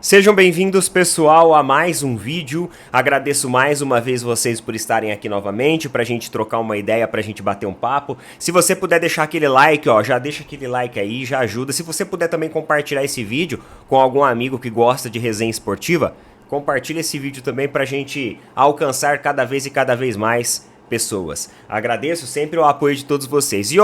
Sejam bem-vindos, pessoal, a mais um vídeo. Agradeço mais uma vez vocês por estarem aqui novamente, pra gente trocar uma ideia, pra gente bater um papo. Se você puder deixar aquele like, ó, já deixa aquele like aí, já ajuda. Se você puder também compartilhar esse vídeo com algum amigo que gosta de resenha esportiva, compartilha esse vídeo também pra gente alcançar cada vez mais pessoas. Agradeço sempre o apoio de todos vocês. E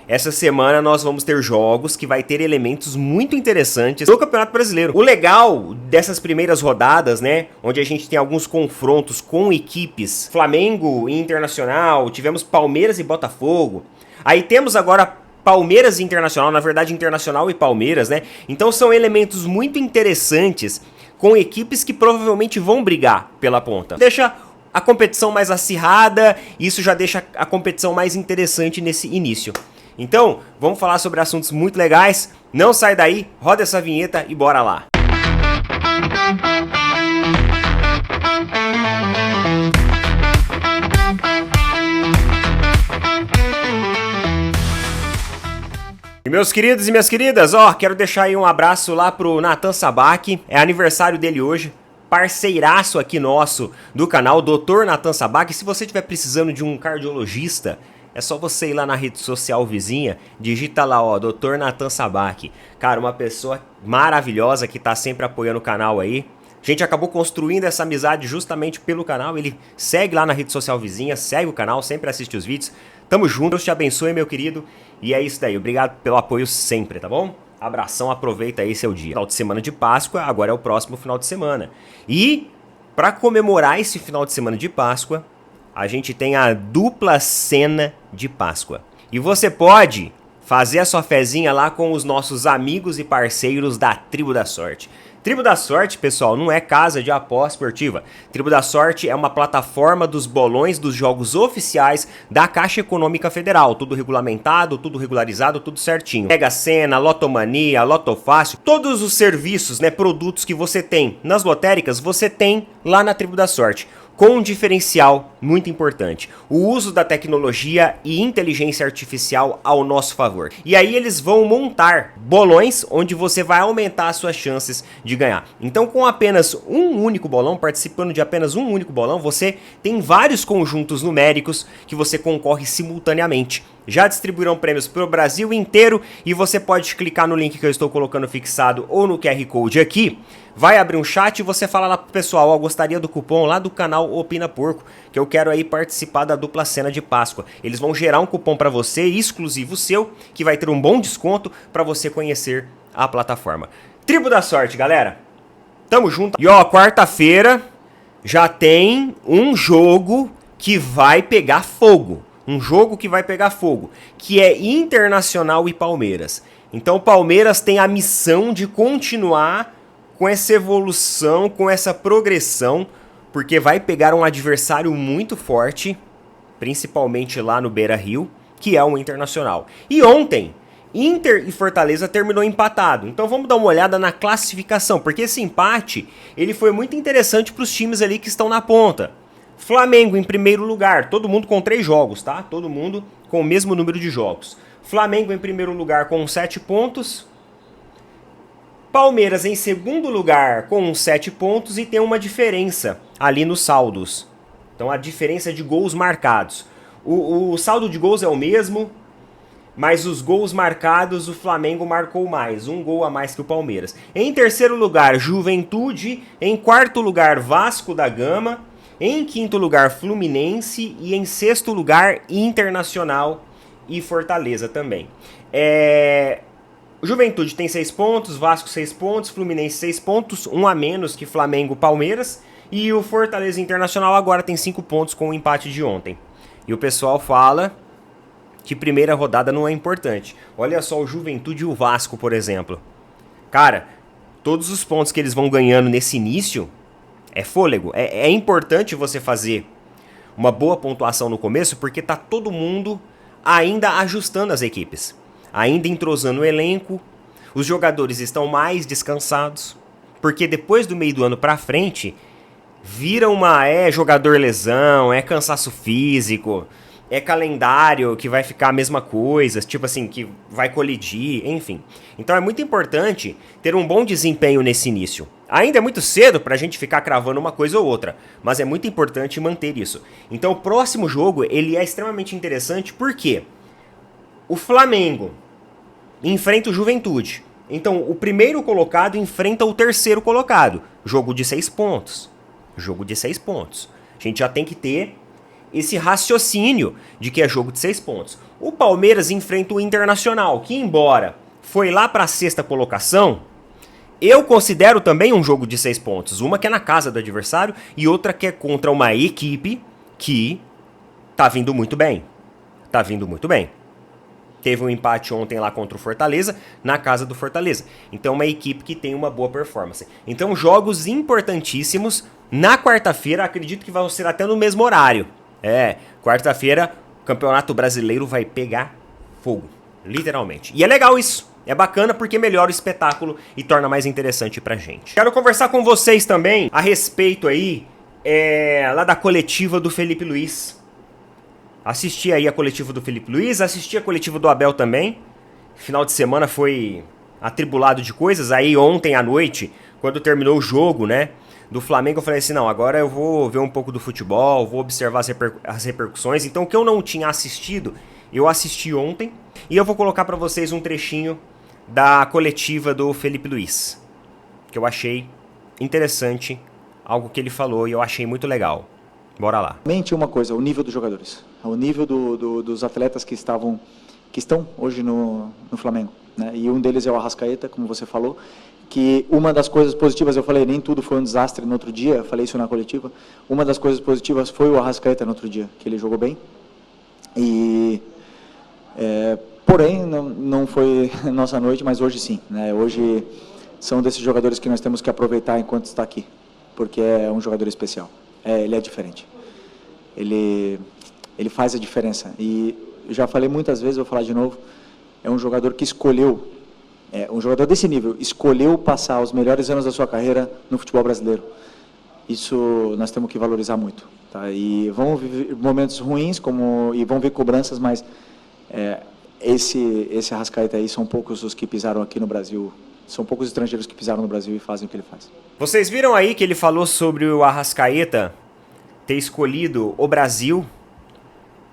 essa semana nós vamos ter jogos que vai ter elementos muito interessantes do Campeonato Brasileiro. O legal dessas primeiras rodadas, né, onde a gente tem alguns confrontos com equipes Flamengo e Internacional, tivemos Palmeiras e Botafogo, aí temos agora Palmeiras e Internacional, na verdade Internacional e Palmeiras, né, então são elementos muito interessantes com equipes que provavelmente vão brigar pela ponta. Deixa a competição mais acirrada, isso já deixa a competição mais interessante nesse início. Então, vamos falar sobre assuntos muito legais. Não sai daí, roda essa vinheta e bora lá. E meus queridos e minhas queridas, quero deixar aí um abraço lá pro Natan Sabaki, é aniversário dele hoje. Parceiraço aqui nosso do canal, Dr. Natan Sabaki. Se você estiver precisando de um cardiologista, é só você ir lá na rede social vizinha, digita lá, Dr. Natan Sabaki. Cara, uma pessoa maravilhosa que tá sempre apoiando o canal aí. A gente acabou construindo essa amizade justamente pelo canal. Ele segue lá na rede social vizinha, segue o canal, sempre assiste os vídeos. Tamo junto, Deus te abençoe, meu querido. E é isso daí, obrigado pelo apoio sempre, tá bom? Abração, aproveita aí seu dia. Final de semana de Páscoa, agora é o próximo final de semana. E, para comemorar esse final de semana de Páscoa, a gente tem a dupla cena de Páscoa. E você pode fazer a sua fezinha lá com os nossos amigos e parceiros da Tribo da Sorte. Tribo da Sorte, pessoal, não é casa de aposta esportiva. Tribo da Sorte é uma plataforma dos bolões dos jogos oficiais da Caixa Econômica Federal. Tudo regulamentado, tudo regularizado, tudo certinho. Mega Sena, Lotomania, Lotofácil, todos os serviços, né, produtos que você tem nas lotéricas, você tem lá na Tribo da Sorte. Com um diferencial muito importante, o uso da tecnologia e inteligência artificial ao nosso favor. E aí eles vão montar bolões onde você vai aumentar as suas chances de ganhar. Então com apenas um único bolão, participando de apenas um único bolão, você tem vários conjuntos numéricos que você concorre simultaneamente. Já distribuíram prêmios para o Brasil inteiro e você pode clicar no link que eu estou colocando fixado ou no QR Code aqui. Vai abrir um chat e você fala lá pro pessoal, gostaria do cupom lá do canal Opina Porco, que eu quero aí participar da dupla cena de Páscoa. Eles vão gerar um cupom para você, exclusivo seu, que vai ter um bom desconto para você conhecer a plataforma. Tribo da Sorte, galera. Tamo junto. E quarta-feira já tem um jogo que vai pegar fogo. Um jogo que vai pegar fogo, que é Internacional e Palmeiras. Então o Palmeiras tem a missão de continuar com essa evolução, com essa progressão, porque vai pegar um adversário muito forte, principalmente lá no Beira-Rio, que é o Internacional. E ontem, Inter e Fortaleza terminou empatado. Então vamos dar uma olhada na classificação, porque esse empate ele foi muito interessante para os times ali que estão na ponta. Flamengo em primeiro lugar, todo mundo com 3 jogos, tá? Todo mundo com o mesmo número de jogos. Flamengo em primeiro lugar com 7 pontos. Palmeiras em segundo lugar com 7 pontos e tem uma diferença ali nos saldos. Então a diferença de gols marcados. O saldo de gols é o mesmo, mas os gols marcados o Flamengo marcou mais, um gol a mais que o Palmeiras. Em terceiro lugar, Juventude. Em quarto lugar, Vasco da Gama. Em quinto lugar, Fluminense. E em sexto lugar, Internacional e Fortaleza também. Juventude tem 6 pontos, Vasco 6 pontos, Fluminense 6 pontos, um a menos que Flamengo e Palmeiras. E o Fortaleza Internacional agora tem 5 pontos com o empate de ontem. E o pessoal fala que primeira rodada não é importante. Olha só o Juventude e o Vasco, por exemplo. Cara, todos os pontos que eles vão ganhando nesse início é fôlego. É importante você fazer uma boa pontuação no começo, porque tá todo mundo ainda ajustando as equipes. Ainda entrosando o elenco, os jogadores estão mais descansados, porque depois do meio do ano pra frente, vira jogador lesão, cansaço físico, é calendário que vai ficar a mesma coisa, tipo assim, que vai colidir, enfim. Então é muito importante ter um bom desempenho nesse início. Ainda é muito cedo pra gente ficar cravando uma coisa ou outra, mas é muito importante manter isso. Então o próximo jogo, ele é extremamente interessante porque o Flamengo enfrenta o Juventude. Então o primeiro colocado enfrenta o terceiro colocado. Jogo de 6 pontos. Jogo de 6 pontos. A gente já tem que ter esse raciocínio de que é jogo de 6 pontos. O Palmeiras enfrenta o Internacional, que embora foi lá para a sexta colocação, eu considero também um jogo de 6 pontos. Uma que é na casa do adversário e outra que é contra uma equipe que tá vindo muito bem. Tá vindo muito bem. Teve um empate ontem lá contra o Fortaleza, na casa do Fortaleza. Então uma equipe que tem uma boa performance. Então jogos importantíssimos. Na quarta-feira, acredito que vão ser até no mesmo horário. Quarta-feira, o Campeonato Brasileiro vai pegar fogo, literalmente. E é legal isso, é bacana porque melhora o espetáculo e torna mais interessante pra gente. Quero conversar com vocês também a respeito aí, lá da coletiva do Felipe Luiz. Assisti aí a coletiva do Felipe Luiz, assisti a coletiva do Abel também. Final de semana foi atribulado de coisas, aí ontem à noite, quando terminou o jogo, né? Do Flamengo, eu falei assim, não, agora eu vou ver um pouco do futebol, vou observar as repercussões. Então o que eu não tinha assistido, eu assisti ontem. E eu vou colocar pra vocês um trechinho da coletiva do Felipe Luiz, que eu achei interessante, algo que ele falou e eu achei muito legal. Bora lá. Mente uma coisa, o nível dos jogadores, o nível dos atletas que estão hoje no Flamengo, né? E um deles é o Arrascaeta, como você falou, que uma das coisas positivas, eu falei, nem tudo foi um desastre no outro dia, eu falei isso na coletiva, uma das coisas positivas foi o Arrascaeta no outro dia, que ele jogou bem, e porém não foi nossa noite, mas hoje sim, né? Hoje são desses jogadores que nós temos que aproveitar enquanto está aqui, porque é um jogador especial, ele é diferente, ele faz a diferença, e eu já falei muitas vezes, vou falar de novo, é um jogador que escolheu, um jogador desse nível, escolheu passar os melhores anos da sua carreira no futebol brasileiro. Isso nós temos que valorizar muito. Tá? E vão viver momentos ruins, e vão vir cobranças, mas esse Arrascaeta aí são poucos os que pisaram aqui no Brasil, são poucos estrangeiros que pisaram no Brasil e fazem o que ele faz. Vocês viram aí que ele falou sobre o Arrascaeta ter escolhido o Brasil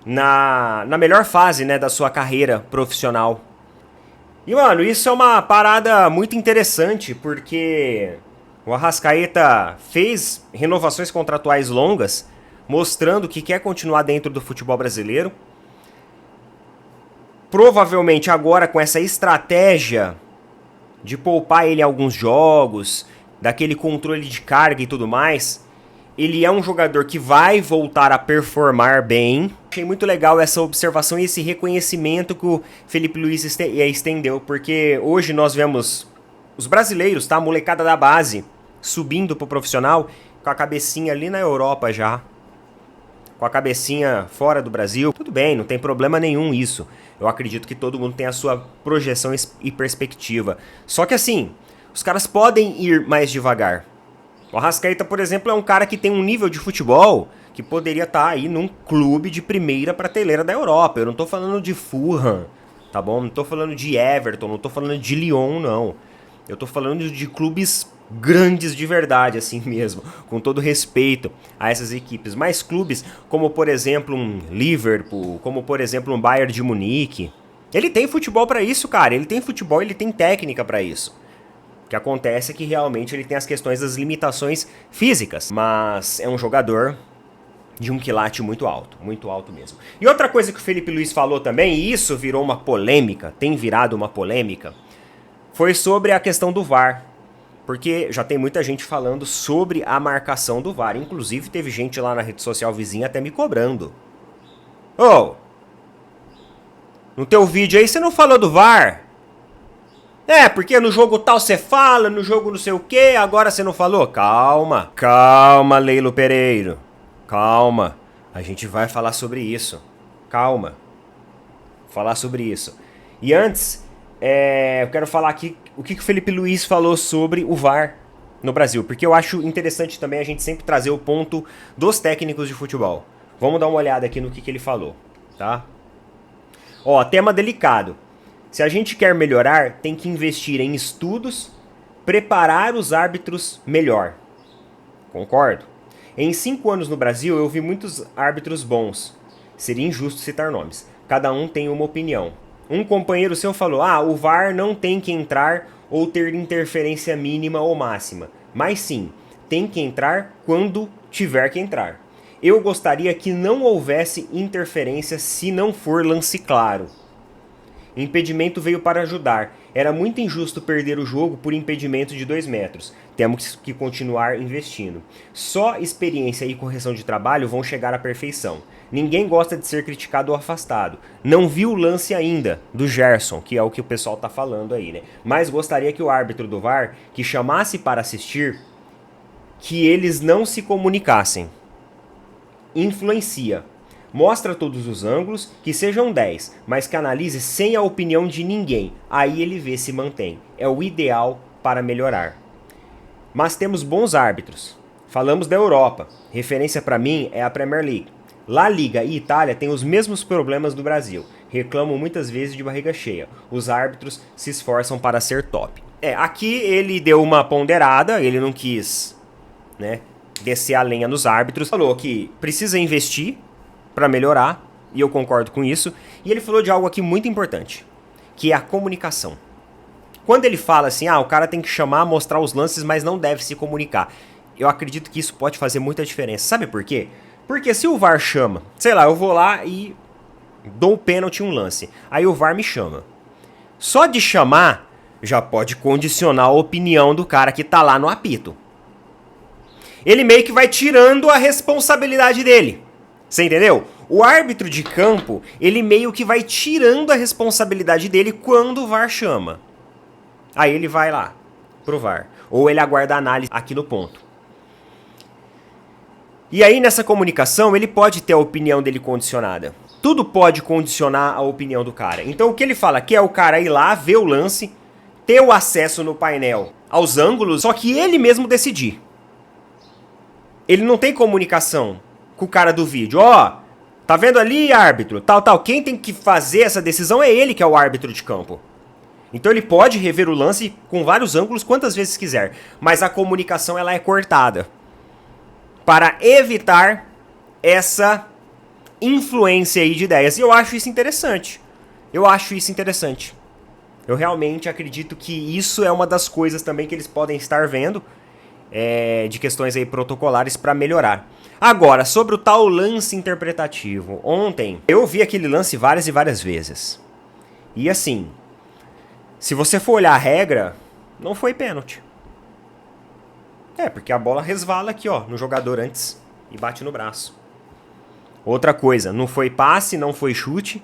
na melhor fase, né, da sua carreira profissional. E, mano, isso é uma parada muito interessante, porque o Arrascaeta fez renovações contratuais longas, mostrando que quer continuar dentro do futebol brasileiro. Provavelmente agora com essa estratégia de poupar ele em alguns jogos, daquele controle de carga e tudo mais, ele é um jogador que vai voltar a performar bem. Achei muito legal essa observação e esse reconhecimento que o Felipe Luiz estendeu, porque hoje nós vemos os brasileiros, tá? A molecada da base subindo pro profissional com a cabecinha ali na Europa já, com a cabecinha fora do Brasil. Tudo bem, não tem problema nenhum isso. Eu acredito que todo mundo tem a sua projeção e perspectiva. Só que assim, os caras podem ir mais devagar. O Arrascaeta, por exemplo, é um cara que tem um nível de futebol que poderia estar aí num clube de primeira prateleira da Europa. Eu não tô falando de Fulham, tá bom? Não tô falando de Everton, não tô falando de Lyon, não. Eu tô falando de clubes grandes de verdade, assim mesmo, com todo respeito a essas equipes. Mas clubes como, por exemplo, um Liverpool, como, por exemplo, um Bayern de Munique. Ele tem futebol pra isso, cara. Ele tem futebol, ele tem técnica pra isso. O que acontece é que realmente ele tem as questões das limitações físicas, mas é um jogador de um quilate muito alto mesmo. E outra coisa que o Felipe Luiz falou também, e isso virou uma polêmica, tem virado uma polêmica, foi sobre a questão do VAR. Porque já tem muita gente falando sobre a marcação do VAR. Inclusive teve gente lá na rede social vizinha até me cobrando. Ô, no teu vídeo aí você não falou do VAR? Porque no jogo tal você fala, no jogo não sei o que, agora você não falou? Calma, calma, Leilo Pereiro. Calma, a gente vai falar sobre isso. Calma, falar sobre isso. E antes, eu quero falar aqui o que o Felipe Luiz falou sobre o VAR no Brasil. Porque eu acho interessante também a gente sempre trazer o ponto dos técnicos de futebol. Vamos dar uma olhada aqui no que ele falou. tá? Ó, tema delicado. Se a gente quer melhorar, tem que investir em estudos, preparar os árbitros melhor. Concordo? Em 5 anos no Brasil, eu vi muitos árbitros bons. Seria injusto citar nomes. Cada um tem uma opinião. Um companheiro seu falou, o VAR não tem que entrar ou ter interferência mínima ou máxima. Mas sim, tem que entrar quando tiver que entrar. Eu gostaria que não houvesse interferência se não for lance claro. Impedimento veio para ajudar. Era muito injusto perder o jogo por impedimento de 2 metros. Temos que continuar investindo. Só experiência e correção de trabalho vão chegar à perfeição. Ninguém gosta de ser criticado ou afastado. Não vi o lance ainda do Gerson, que é o que o pessoal tá falando aí, né? Mas gostaria que o árbitro do VAR, que chamasse para assistir, que eles não se comunicassem. Influencia. Mostra todos os ângulos, que sejam 10, mas que analise sem a opinião de ninguém. Aí ele vê se mantém. É o ideal para melhorar. Mas temos bons árbitros. Falamos da Europa. Referência para mim é a Premier League. La Liga e Itália têm os mesmos problemas do Brasil. Reclamam muitas vezes de barriga cheia. Os árbitros se esforçam para ser top. Aqui ele deu uma ponderada, ele não quis, né, descer a lenha nos árbitros. Falou que precisa investir para melhorar, e eu concordo com isso. E ele falou de algo aqui muito importante, que é a comunicação. Quando ele fala assim, o cara tem que chamar, mostrar os lances, mas não deve se comunicar. Eu acredito que isso pode fazer muita diferença. Sabe por quê? Porque se o VAR chama, sei lá, eu vou lá e dou um pênalti em um lance. Aí o VAR me chama. Só de chamar, já pode condicionar a opinião do cara que tá lá no apito. Ele meio que vai tirando a responsabilidade dele. Você entendeu? O árbitro de campo, ele meio que vai tirando a responsabilidade dele quando o VAR chama. Aí ele vai lá pro VAR. Ou ele aguarda a análise aqui no ponto. E aí nessa comunicação ele pode ter a opinião dele condicionada. Tudo pode condicionar a opinião do cara. Então o que ele fala aqui é o cara ir lá, ver o lance, ter o acesso no painel aos ângulos, só que ele mesmo decidir. Ele não tem comunicação com o cara do vídeo. Tá vendo ali, árbitro? Tal. Quem tem que fazer essa decisão é ele, que é o árbitro de campo. Então ele pode rever o lance com vários ângulos quantas vezes quiser. Mas a comunicação ela é cortada. Para evitar essa influência aí de ideias. E eu acho isso interessante. Eu realmente acredito que isso é uma das coisas também que eles podem estar vendo. De questões aí protocolares para melhorar. Agora, sobre o tal lance interpretativo. Ontem, eu vi aquele lance várias e várias vezes. E assim, se você for olhar a regra, não foi pênalti. Porque a bola resvala aqui, no jogador antes e bate no braço. Outra coisa, não foi passe, não foi chute.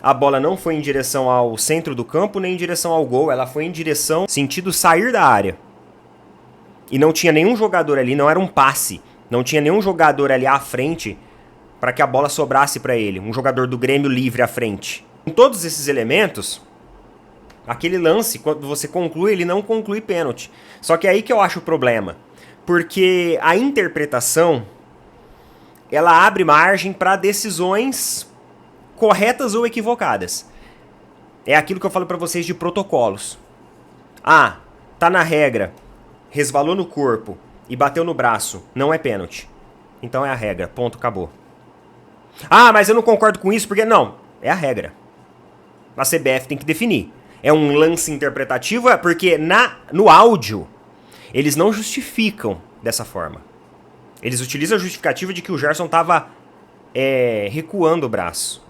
A bola não foi em direção ao centro do campo, nem em direção ao gol. Ela foi em direção, sentido sair da área. E não tinha nenhum jogador ali, não era um passe. Não tinha nenhum jogador ali à frente para que a bola sobrasse para ele. Um jogador do Grêmio livre à frente. Com todos esses elementos, aquele lance, quando você conclui, ele não conclui pênalti. Só que é aí que eu acho o problema. Porque a interpretação, ela abre margem para decisões corretas ou equivocadas. É aquilo que eu falo para vocês de protocolos. Tá na regra. Resvalou no corpo e bateu no braço, não é pênalti. Então é a regra, ponto, acabou. Mas eu não concordo com isso porque... Não, é a regra. A CBF tem que definir. É um lance interpretativo porque no áudio eles não justificam dessa forma. Eles utilizam a justificativa de que o Gerson estava recuando o braço.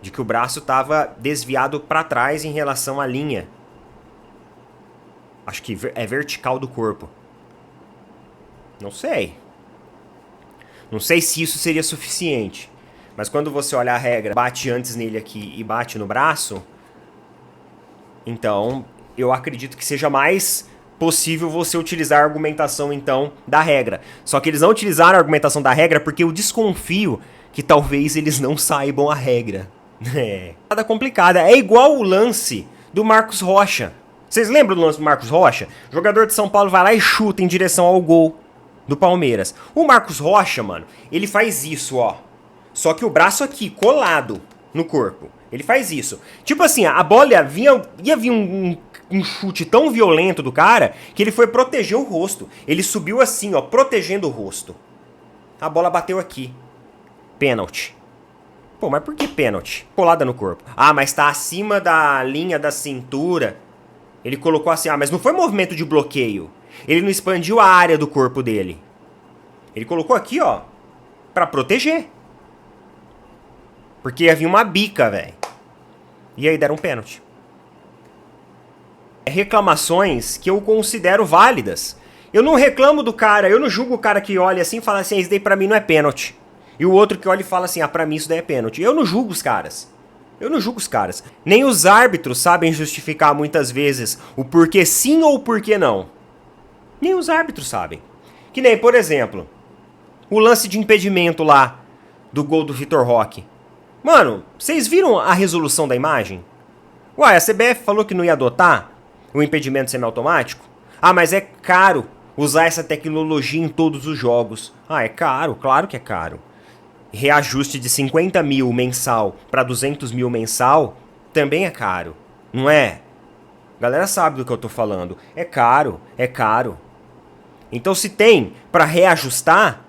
De que o braço estava desviado para trás em relação à linha. Acho que é vertical do corpo. Não sei. Não sei se isso seria suficiente. Mas quando você olha a regra, bate antes nele aqui e bate no braço, então eu acredito que seja mais possível você utilizar a argumentação, então, da regra. Só que eles não utilizaram a argumentação da regra porque eu desconfio que talvez eles não saibam a regra. Nada complicada. É igual o lance do Marcos Rocha. Vocês lembram do lance do Marcos Rocha? O jogador de São Paulo vai lá e chuta em direção ao gol. do Palmeiras. O Marcos Rocha, mano, ele faz isso, ó. Só que o braço aqui, colado no corpo. Ele faz isso. Tipo assim, a bola ia vir um chute tão violento do cara que ele foi proteger o rosto. Ele subiu assim, ó, protegendo o rosto. A bola bateu aqui. Pênalti. Pô, mas por que pênalti? Colada no corpo. Ah, mas tá acima da linha da cintura. Ele colocou assim, ah, mas não foi movimento de bloqueio. Ele não expandiu a área do corpo dele. Ele colocou aqui, ó, pra proteger. Porque havia uma bica, velho. E aí deram um pênalti. Reclamações que eu considero válidas. Eu não reclamo do cara, eu não julgo o cara que olha assim e fala assim, isso daí pra mim não é pênalti. E o outro que olha e fala assim, ah, pra mim isso daí é pênalti. Eu não julgo os caras. Eu não julgo os caras. Nem os árbitros sabem justificar muitas vezes o porquê sim ou o porquê não. Nem os árbitros sabem. Que nem, por exemplo, o lance de impedimento lá do gol do Vitor Roque. Mano, vocês viram a resolução da imagem? Uai, a CBF falou que não ia adotar o impedimento semiautomático? Ah, mas é caro usar essa tecnologia em todos os jogos. Ah, é caro, claro que é caro. Reajuste de 50 mil mensal para 200 mil mensal também é caro, não é? A galera sabe do que eu tô falando. É caro, é caro. Então se tem para reajustar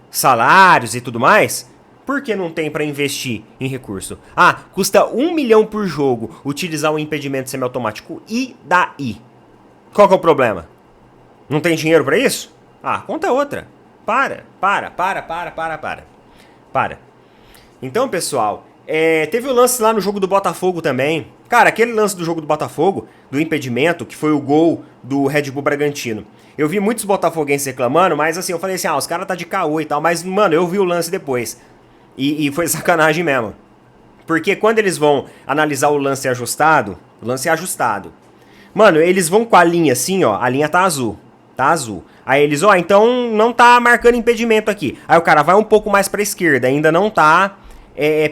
salários e tudo mais, por que não tem para investir em recurso? Ah, custa 1 milhão por jogo utilizar um impedimento semiautomático. E daí? Qual que é o problema? Não tem dinheiro para isso? Ah, conta outra. Para. Então, pessoal, teve o lance lá no jogo do Botafogo também. Cara, aquele lance do jogo do Botafogo, do impedimento, que foi o gol do Red Bull Bragantino. Eu vi muitos botafoguenses reclamando, mas assim, eu falei assim, ah, os caras tá de caô e tal. Mas, mano, eu vi o lance depois. E foi sacanagem mesmo. Porque quando eles vão analisar o lance ajustado, mano, eles vão com a linha assim, ó, a linha tá azul. Tá azul. Aí eles, ó, então não tá marcando impedimento aqui. Aí o cara vai um pouco mais pra esquerda, ainda não tá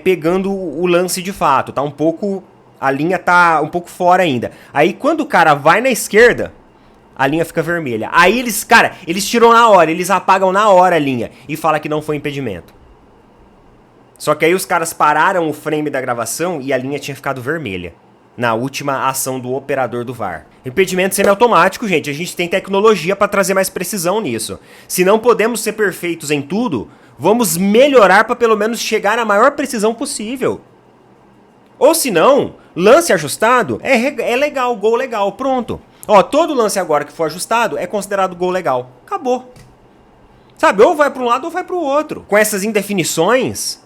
pegando o lance de fato. Tá um pouco, a linha tá um pouco fora ainda. Aí quando o cara vai na esquerda, a linha fica vermelha. Aí eles, cara, eles tiram na hora, eles apagam na hora a linha e fala que não foi impedimento. Só que aí os caras pararam o frame da gravação e a linha tinha ficado vermelha. Na última ação do operador do VAR. Impedimento semiautomático, gente. A gente tem tecnologia para trazer mais precisão nisso. Se não podemos ser perfeitos em tudo, vamos melhorar para pelo menos chegar à maior precisão possível. Ou se não, lance ajustado é legal, gol legal, pronto. Ó, todo lance agora que for ajustado é considerado gol legal. Acabou. Sabe, ou vai para um lado ou vai para o outro. Com essas indefinições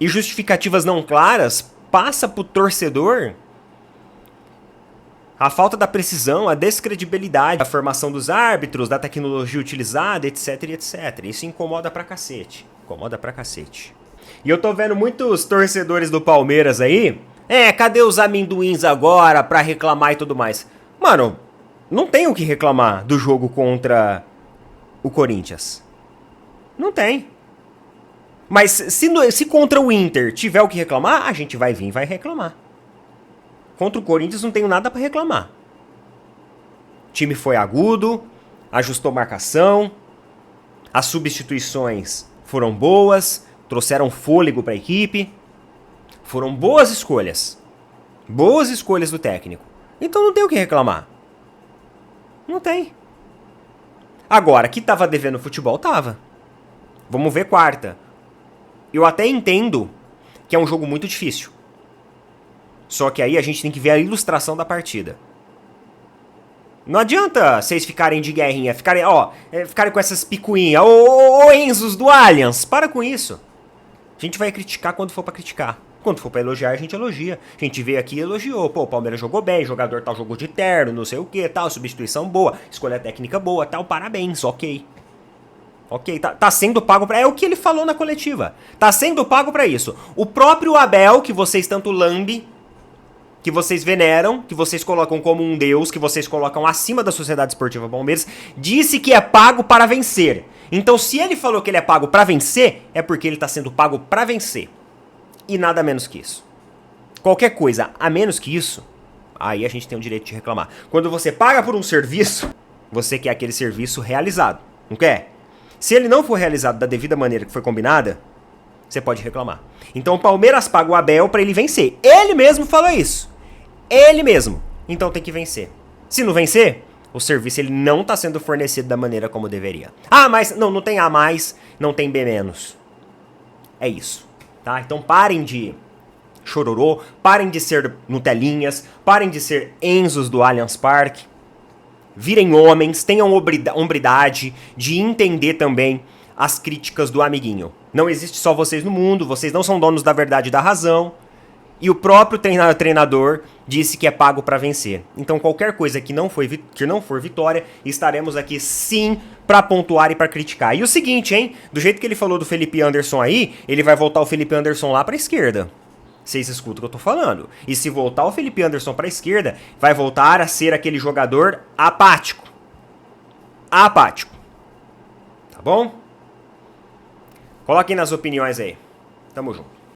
e justificativas não claras, passa pro torcedor a falta da precisão, a descredibilidade, a formação dos árbitros, da tecnologia utilizada, etc, etc. Isso incomoda pra cacete. Incomoda pra cacete. E eu tô vendo muitos torcedores do Palmeiras aí. Cadê os amendoins agora pra reclamar e tudo mais? Mano, não tem o que reclamar do jogo contra o Corinthians. Não tem. Mas se contra o Inter tiver o que reclamar, a gente vai vir e vai reclamar. Contra o Corinthians não tenho nada pra reclamar. O time foi agudo, ajustou marcação, as substituições foram boas, trouxeram fôlego pra equipe. Foram boas escolhas. Boas escolhas do técnico. Então não tem o que reclamar. Não tem. Agora, que tava devendo futebol, tava. Vamos ver quarta. Eu até entendo que é um jogo muito difícil. Só que aí a gente tem que ver a ilustração da partida. Não adianta vocês ficarem de guerrinha, ficarem com essas picuinhas. Ô Enzos do Allianz, para com isso. A gente vai criticar quando for pra criticar. Quando for pra elogiar, a gente elogia. A gente veio aqui e elogiou. Pô, o Palmeiras jogou bem, jogador tal jogou de terno, não sei o que, tal, substituição boa, escolha técnica boa, tal, parabéns, ok. Ok, tá sendo pago pra... É o que ele falou na coletiva. Tá sendo pago pra isso. O próprio Abel, que vocês tanto lambe, que vocês veneram, que vocês colocam como um deus, que vocês colocam acima da Sociedade Esportiva Palmeiras, disse que é pago para vencer. Então, se ele falou que ele é pago pra vencer, é porque ele tá sendo pago pra vencer. E nada menos que isso. Qualquer coisa a menos que isso, aí a gente tem o direito de reclamar. Quando você paga por um serviço, você quer aquele serviço realizado. Não quer? Se ele não for realizado da devida maneira que foi combinada, você pode reclamar. Então o Palmeiras paga o Abel pra ele vencer. Ele mesmo falou isso. Ele mesmo. Então tem que vencer. Se não vencer, o serviço ele não tá sendo fornecido da maneira como deveria. Ah, mas não tem A mais, não tem B menos. É isso, tá? Então parem de chororô, parem de ser Nutelinhas, parem de ser Enzos do Allianz Parque. Virem homens, tenham hombridade de entender também as críticas do amiguinho. Não existe só vocês no mundo, vocês não são donos da verdade e da razão. E o próprio treinador disse que é pago para vencer. Então qualquer coisa que não for vitória, estaremos aqui sim para pontuar e para criticar. E o seguinte, hein? Do jeito que ele falou do Felipe Anderson aí, ele vai voltar o Felipe Anderson lá para esquerda. Vocês escutam o que eu tô falando. E se voltar o Felipe Anderson para esquerda, vai voltar a ser aquele jogador apático. Apático. Tá bom? Coloquem nas opiniões aí. Tamo junto.